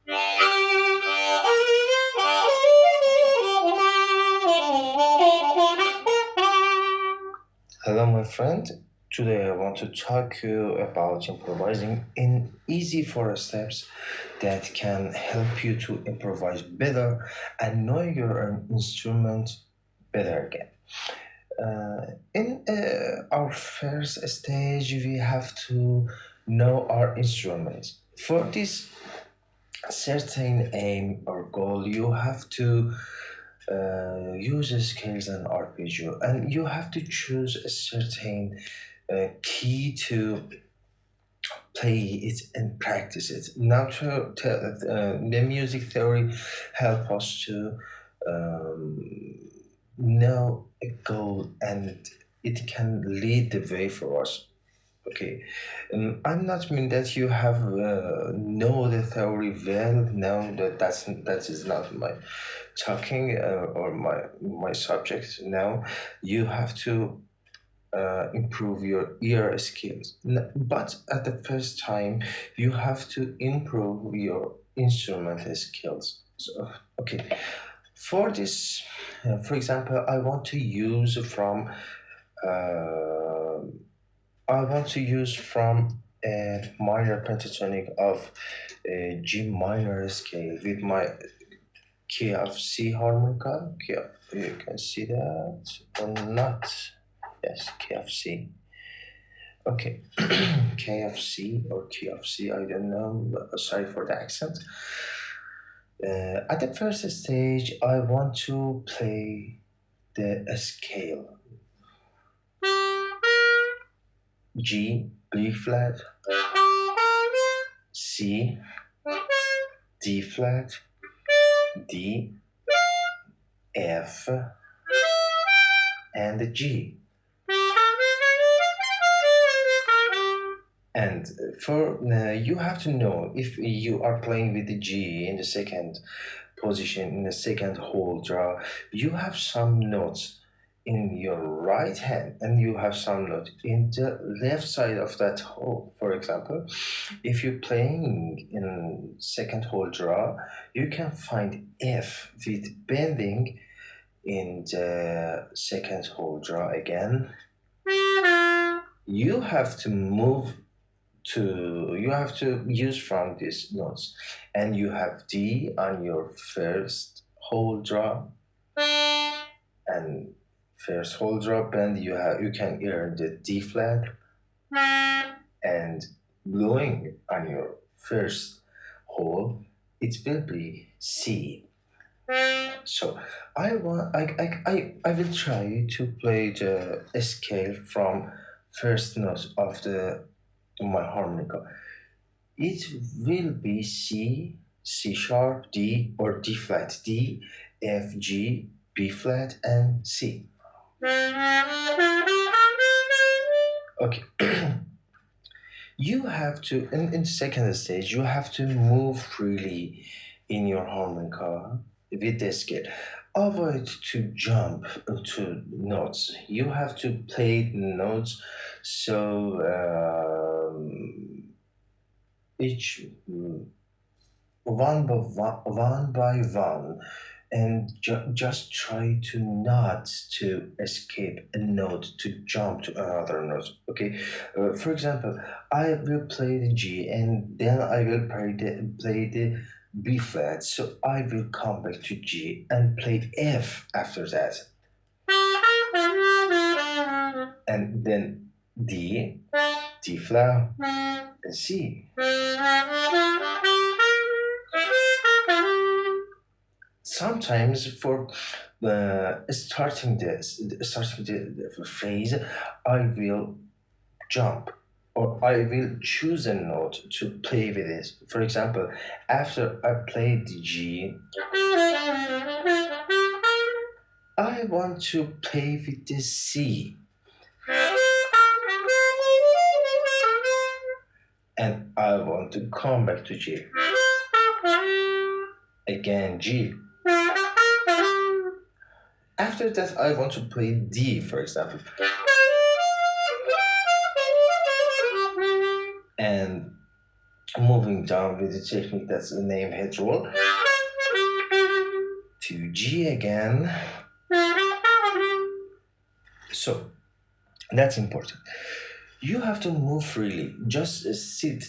Hello, my friend. Today I want to talk to you about improvising in easy four steps that can help you to improvise better and know your instrument better again. In our first stage, we have to know our instruments. For this certain aim or goal, you have to use scales and arpeggio, and you have to choose a certain key to play it and practice it. Now, the music theory help us to know a goal, and it can lead the way for us. Okay, I'm not mean that you have know the theory well. No, that is not my talking or my subject. Now, you have to improve your ear skills. But at the first time, you have to improve your instrument skills. So, okay, for this, for example, Uh, I want to use from a minor pentatonic of a G minor scale with my key of C harmonica. You can see that or not? Yes, key of C. Okay, KFC or KFC, I don't know. Sorry for the accent. At the first stage, I want to play the scale G, B flat, C, D flat, D, F, and G. And for you have to know if you are playing with the G in the second position in the second whole draw, you have some notes in your right hand and you have some note in the left side of that hole. For example, if you're playing in second whole draw, you can find F with bending in the second whole draw again. You have to move you have to use from these notes, and you have D on your first whole draw, and first whole draw bend you can hear the D flat, and blowing on your first hole it will be C. So I will try to play the scale from first note of the my harmonica. It will be C, C sharp, D, or D flat, D, F, G, B flat, and C. Okay. You have to, in second stage, you have to move freely in your harmonica with the scale. Avoid to jump to notes. You have to play the notes so each one by one, and just try to not to escape a note to jump to another note. Okay, for example, I will play the G and then I will play the B flat, so I will come back to G and play F after that, and then D, D flat, and C. Sometimes for starting the phrase, I will jump or I will choose a note to play with it. For example, after I play the G, I want to play with the C, and I want to come back to G. Again G. After that, I want to play D, for example. And moving down with the technique that's the name head roll to G again. So that's important. You have to move freely. Just sit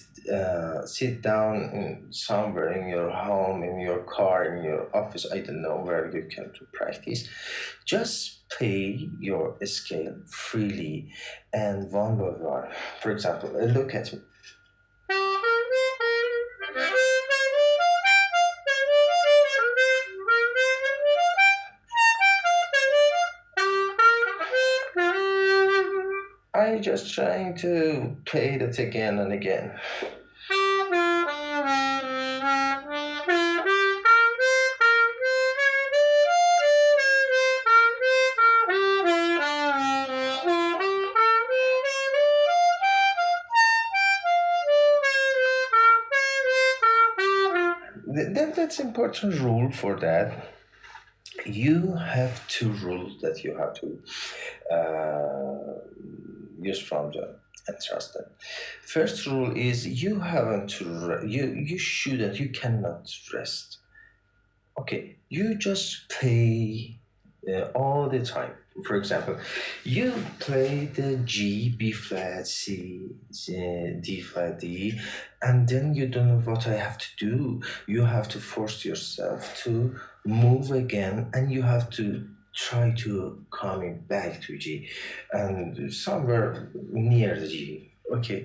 down somewhere in your home, in your car, in your office. I don't know where you can to practice. Just play your scale freely and one by one. For example, look at me. I just trying to play that again and again. That's important rule for that. You have two rules that you have to use from them and trust them. First rule is you haven't to you shouldn't, you cannot rest. Okay, you just play all the time. For example, you play the G, B flat, C, D flat, D, and then you don't know what I have to do. You have to force yourself to move again, and you have to try to coming back to G, and somewhere near the G. Okay,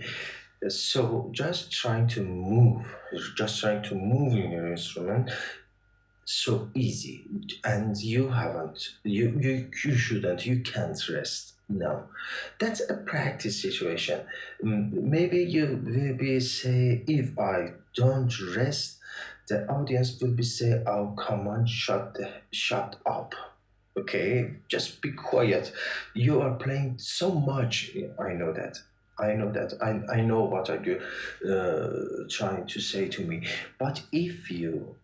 so just trying to move in your instrument so easy, and you shouldn't, you can't rest. No, that's a practice situation. Maybe you will be say, if I don't rest, the audience will be say, oh come on, shut up. Okay, just be quiet. You are playing so much. I know that. I know what are you trying to say to me. But if you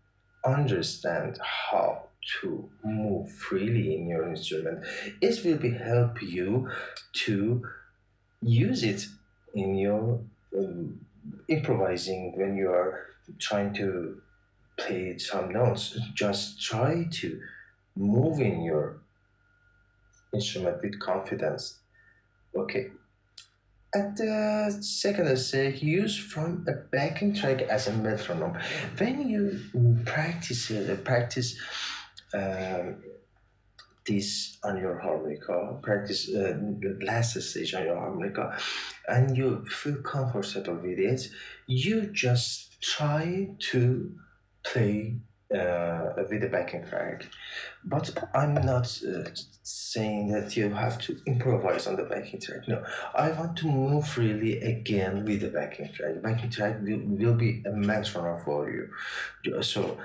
understand how to move freely in your instrument, it will be help you to use it in your um, improvising when you are trying to play some notes. Just try to move in your instrument with confidence. Okay. At the second essay, use from a backing track as a metronome. When you practice um, this on your harmonica, practice the last stage on your harmonica, and you feel comfortable with it, you just try to play with the backing track. But I'm not saying that you have to improvise on the backing track. No, I want to move freely again with the backing track. Backing track will be a metronome for you. So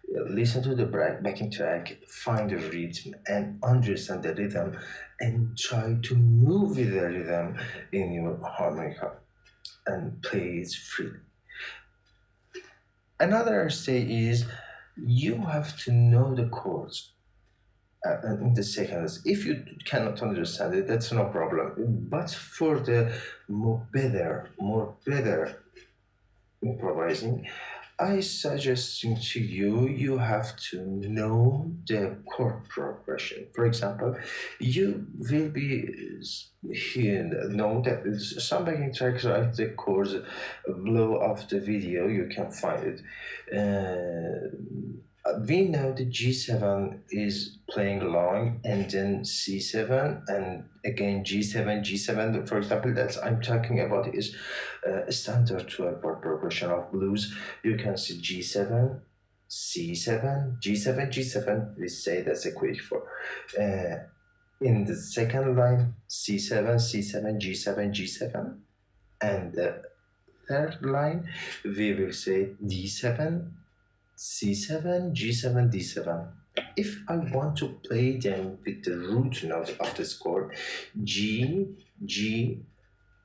listen to the backing track, find the rhythm, and understand the rhythm, and try to move with the rhythm in your harmonica and play it freely. Another say is you have to know the chords in the seconds. If you cannot understand it, that's no problem. But for the more better improvising, I suggesting to you, you have to know the chord progression. For example, you will be here know that some backing tracks write the chords below of the video. You can find it. We know the G7 is playing along, and then C7, and again G7, G7. For example, that's I'm talking about is a standard 12-bar progression of blues. You can see G7, C7, G7, G7. We say that's a quick four. In the second line, C7, C7, G7, G7, and the third line, we will say D7, C7, G7, D7. If I want to play them with the root note of the score, G, G,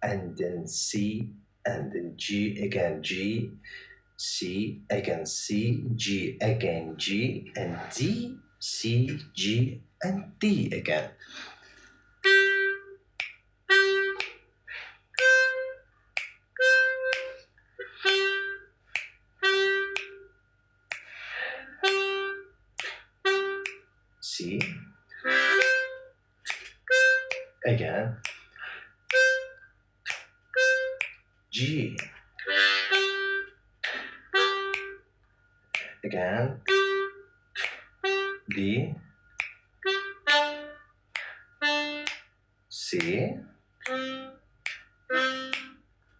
and then C, and then G again, G, C again, C, G again, G, and D, C, G, and D again. C, again G, again D, C,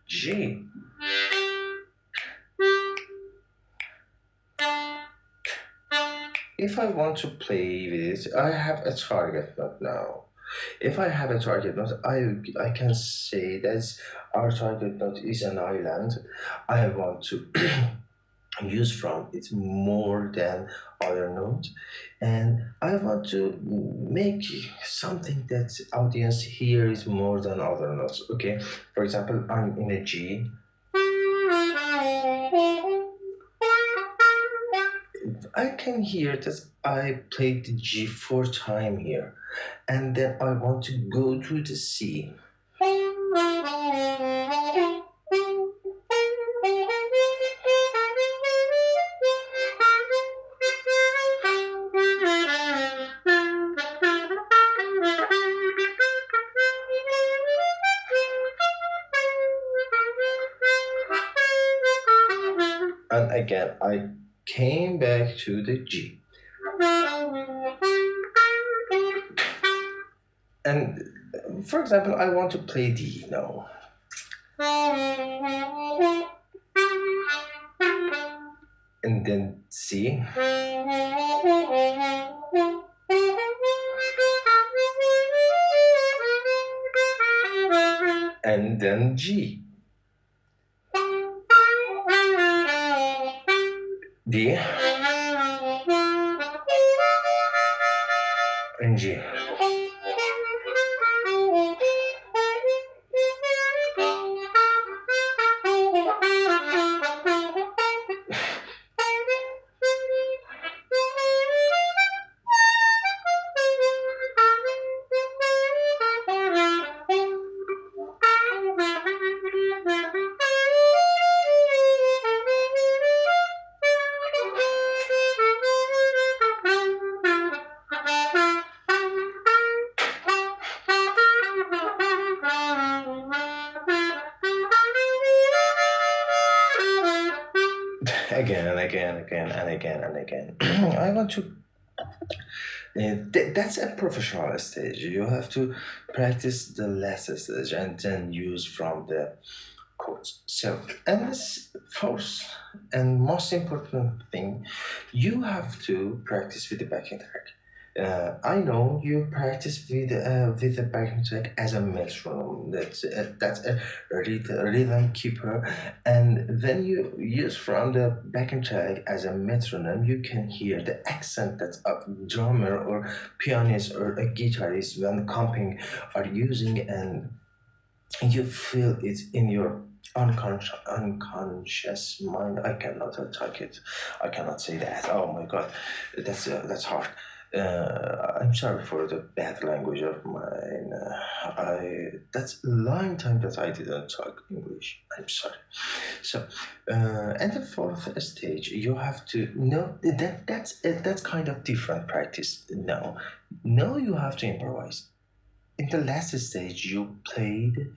G. If I want to play with it, I have a target note now. If I have a target note, I can say that our target note is an island. I want to use from it more than other notes, and I want to make something that audience hears more than other notes. Okay, for example, I'm in a G. I can hear that I played the G four time here, and then I want to go to the C. And again, I came back to the G. And for example, I want to play D now. And then C. And then G. D. And G. Again and again, again and again and again. I want to. That's a professional stage. You have to practice the last stage and then use from the chords. So, and this first and most important thing, you have to practice with the backing track. I know you practice with the backing track as a metronome. That's a rhythm keeper, and when you use from the backing track as a metronome, you can hear the accent that a drummer or pianist or a guitarist when comping are using, and you feel it in your unconscious mind. I cannot talk it. I cannot say that. Oh my god, that's hard. I'm sorry for the bad language of mine. That's a long time that I didn't talk English. I'm sorry. So, and the fourth stage, you have to know that's kind of different practice. Now you have to improvise. In the last stage, you played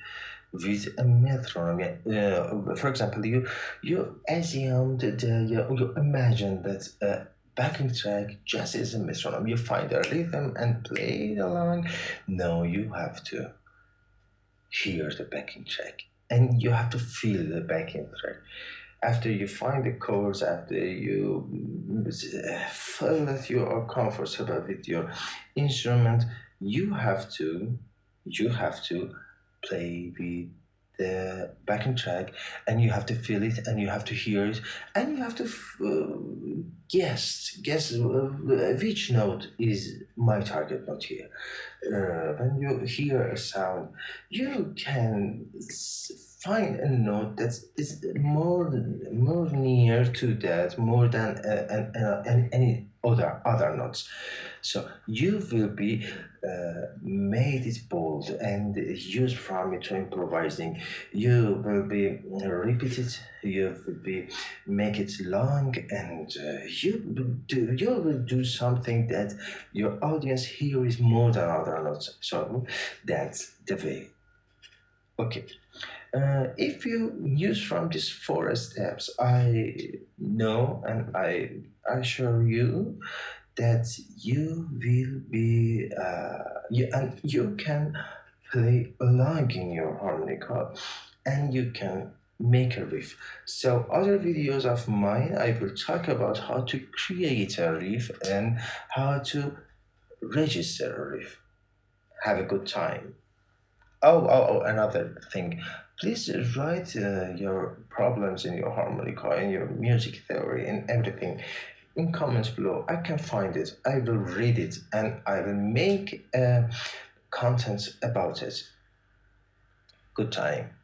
with a metronome. For example, you assumed you imagine that backing track just is a metronome. You find a rhythm and play it along. No, you have to hear the backing track and you have to feel the backing track. After you find the chords, after you feel that you are comfortable with your instrument, you have to you have to play with the backing track, and you have to feel it and you have to hear it, and you have to guess which note is my target note here. When you hear a sound, you can find a note that is more near to that more than any other notes. So you will be made it bold and use from it to improvising. You will be repeat it. You will be make it long, and you will do something that your audience here is more than other notes. So that's the way. Okay. If you use from these four steps, I know and I assure you that you will be you can play along in your harmonica and you can make a riff. So other videos of mine I will talk about how to create a riff and how to register a riff. Have a good time. Another thing. Please write your problems in your harmonica and your music theory and everything in comments below. I can find it. I will read it and I will make content about it. Good time.